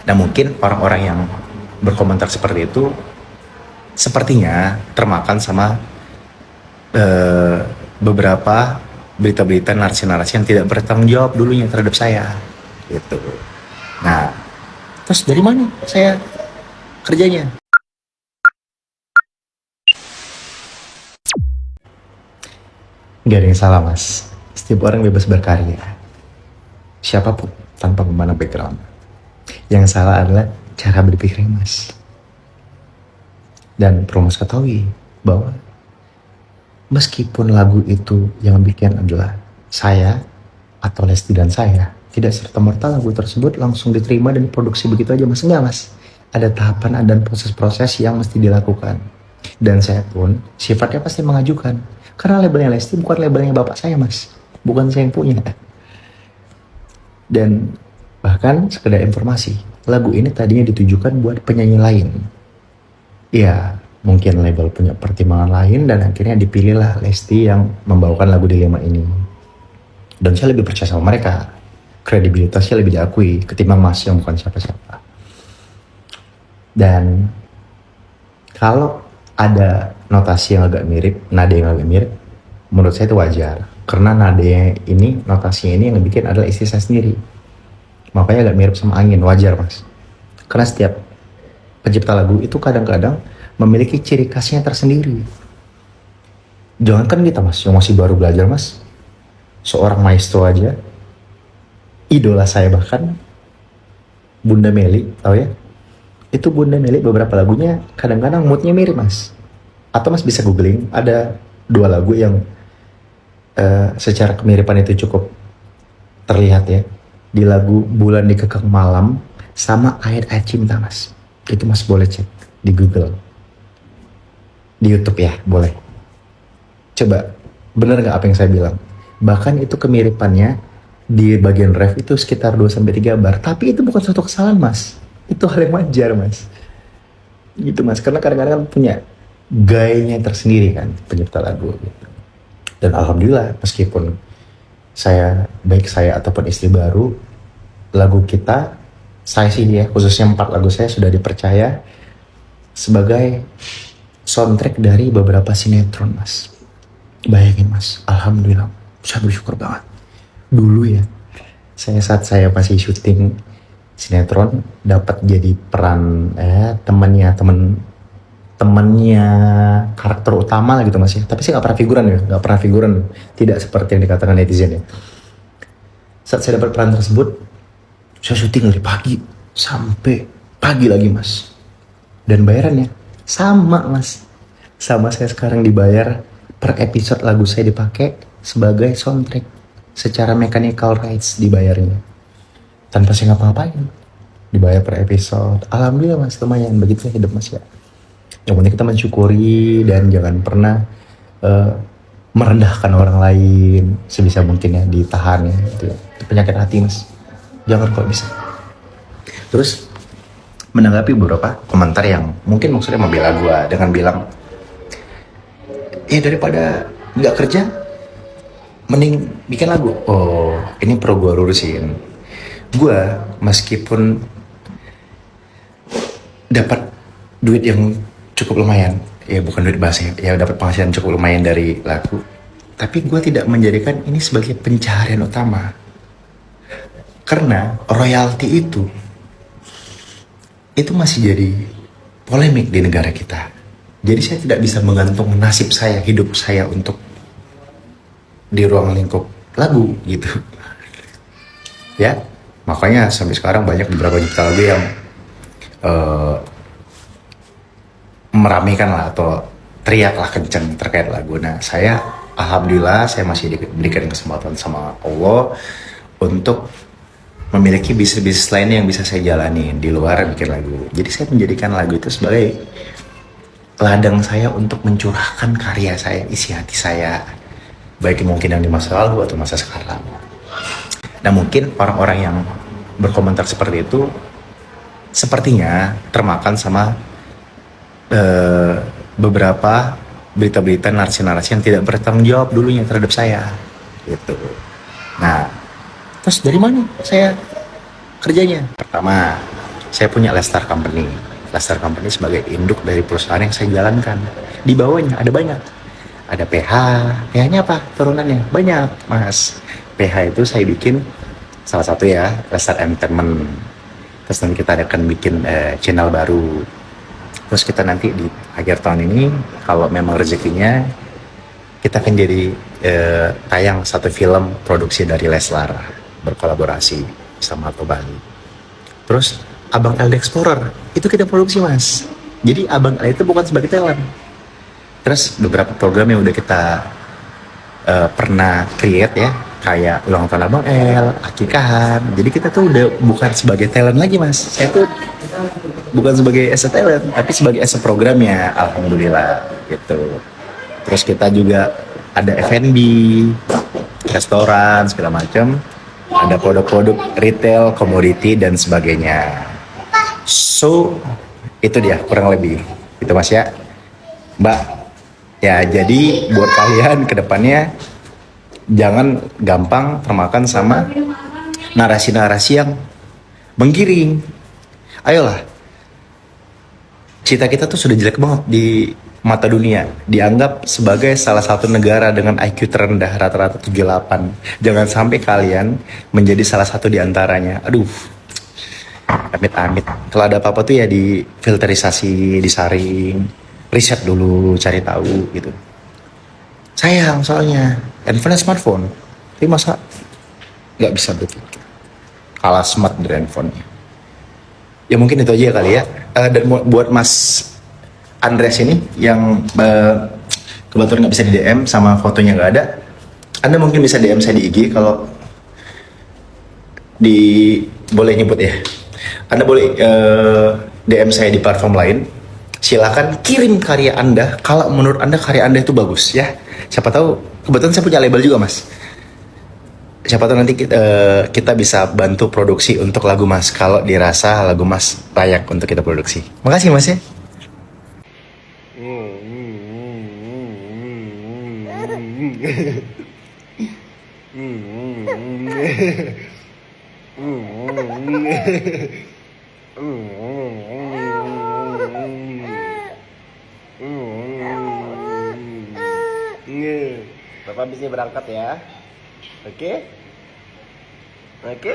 Nah mungkin orang-orang yang berkomentar seperti itu sepertinya termakan sama eh, beberapa berita-berita narasi-narasi yang tidak bertanggung jawab dulunya terhadap saya gitu. Nah terus dari mana saya kerjanya? Gak ada yang salah mas, setiap orang bebas berkarya, siapapun tanpa memandang background. Yang salah adalah cara berpikirnya mas. Dan perlu mas ketahui bahwa meskipun lagu itu yang bikin adalah saya atau Lesti dan saya, tidak serta-merta lagu tersebut langsung diterima dan diproduksi begitu aja mas. Enggak mas, ada tahapan dan proses-proses yang mesti dilakukan. Dan saya pun sifatnya pasti mengajukan, karena labelnya Lesti bukan labelnya bapak saya mas, bukan saya yang punya. Dan bahkan sekedar informasi, lagu ini tadinya ditujukan buat penyanyi lain. Ya mungkin label punya pertimbangan lain dan akhirnya dipilihlah Lesti yang membawakan lagu Dilema ini. Dan saya lebih percaya sama mereka, kredibilitasnya lebih diakui ketimbang mas yang bukan siapa-siapa. Dan kalau ada notasi yang agak mirip, nada yang agak mirip, menurut saya itu wajar. Karena nadanya ini, notasinya ini yang bikin adalah istri saya sendiri. Makanya agak mirip sama angin, wajar mas. Karena setiap pencipta lagu itu kadang-kadang memiliki ciri khasnya tersendiri. Jangankan kita mas, yang masih baru belajar mas, seorang maestro aja, idola saya bahkan, Bunda Meli, tahu ya? Itu Bunda Meli beberapa lagunya kadang-kadang moodnya mirip mas. Atau mas bisa googling, ada 2 lagu yang secara kemiripan itu cukup terlihat ya. Di lagu Bulan Dikekang Malam sama Ayat-Ayat Cinta mas. Itu mas boleh cek di Google, di YouTube ya, boleh. Coba, bener gak apa yang saya bilang? Bahkan itu kemiripannya di bagian ref itu sekitar 2-3 bar. Tapi itu bukan suatu kesalahan mas, itu hal yang wajar mas. Gitu mas, karena kadang-kadang kan punya gayanya tersendiri kan pencipta lagu gitu. Dan alhamdulillah meskipun baik saya ataupun istri baru, lagu kita, saya sih ya khususnya 4 lagu saya sudah dipercaya sebagai soundtrack dari beberapa sinetron mas. Bayangin mas, alhamdulillah saya bersyukur banget. Dulu ya, saat saya masih syuting sinetron dapat jadi peran temannya karakter utama lah gitu mas ya. Tapi saya nggak pernah figuran, tidak seperti yang dikatakan netizen ya. Saat saya dapat peran tersebut, saya syuting dari pagi sampai pagi lagi mas. Dan bayarannya sama mas, sama saya sekarang dibayar per episode lagu saya dipakai sebagai soundtrack. Secara mechanical rights dibayarnya, tanpa saya ngapa-ngapain, dibayar per episode. Alhamdulillah mas, lumayan, begitu hidup mas ya. Yang penting kita mensyukuri dan jangan pernah merendahkan orang lain sebisa mungkin ya, ditahan ya, gitu ya. Itu penyakit hati mas, jangan kalau bisa. Terus menanggapi beberapa komentar yang mungkin maksudnya membela gue dengan bilang, daripada nggak kerja mending bikin lagu. Oh, ini perlu gue lurusin. Gue meskipun dapat duit yang cukup lumayan, ya bukan duit bahasa ya, dapat penghasilan cukup lumayan dari lagu, tapi gue tidak menjadikan ini sebagai pencaharian utama. Karena royalti itu masih jadi polemik di negara kita. Jadi saya tidak bisa menggantung nasib saya, hidup saya untuk di ruang lingkup lagu gitu. Ya, makanya sampai sekarang banyak beberapa pencipta lagu yang meramaikan lah atau teriaklah kenceng terkait lagu. Nah, saya alhamdulillah saya masih diberikan kesempatan sama Allah untuk memiliki bisnis lain yang bisa saya jalani di luar bikin lagu. Jadi saya menjadikan lagu itu sebagai ladang saya untuk mencurahkan karya saya, isi hati saya, baik mungkin yang di masa lalu atau masa sekarang. Nah mungkin orang-orang yang berkomentar seperti itu sepertinya termakan sama beberapa berita-berita narasi-narasi yang tidak bertanggung jawab dulunya terhadap saya gitu. Nah terus dari mana saya kerjanya? Pertama, saya punya Lestar Company. Lestar Company sebagai induk dari perusahaan yang saya jalankan. Di bawahnya ada banyak. Ada PH. PH-nya apa? Turunannya banyak, Mas. PH itu saya bikin salah satu ya, Lestar Entertainment. Terus nanti kita akan bikin channel baru. Terus kita nanti di akhir tahun ini, kalau memang rezekinya, kita akan jadi tayang satu film produksi dari Leslar, berkolaborasi sama Alto Bali. Terus Abang L The Explorer itu kita produksi, Mas. Jadi Abang L itu bukan sebagai talent. Terus beberapa program yang udah kita pernah create ya, kayak ulang tahun Abang L, akikahan. Jadi kita tuh udah bukan sebagai talent lagi, Mas. Saya tuh bukan sebagai as a talent, tapi sebagai as a program ya, alhamdulillah gitu. Terus kita juga ada F&B, restoran segala macam, ada produk-produk retail, komoditi dan sebagainya. So itu dia kurang lebih itu, Mas ya, Mbak. Ya jadi buat kalian kedepannya jangan gampang termakan sama narasi-narasi yang menggiring. Ayolah, cita kita tuh sudah jelek banget di mata dunia, dianggap sebagai salah satu negara dengan IQ terendah, rata-rata 78. Jangan sampai kalian menjadi salah satu di antaranya. Aduh, amit-amit. Kalau ada apa-apa tuh ya difilterisasi, disaring, riset dulu, cari tahu gitu. Sayang soalnya, handphone smartphone, tapi masa nggak bisa berpikir, kalah smart dari handphonenya. Ya mungkin itu aja kali ya. Dan buat Mas Andres ini yang kebetulan nggak bisa di DM sama fotonya nggak ada, Anda mungkin bisa DM saya di IG kalau boleh nyebut ya. Anda boleh DM saya di platform lain. Silakan kirim karya Anda kalau menurut Anda karya Anda itu bagus ya. Siapa tahu kebetulan saya punya label juga, Mas. Siapa tahu nanti kita bisa bantu produksi untuk lagu Mas kalau dirasa lagu Mas layak untuk kita produksi. Makasih, Mas ya. Bapak bisa berangkat ya. Oke? Oke?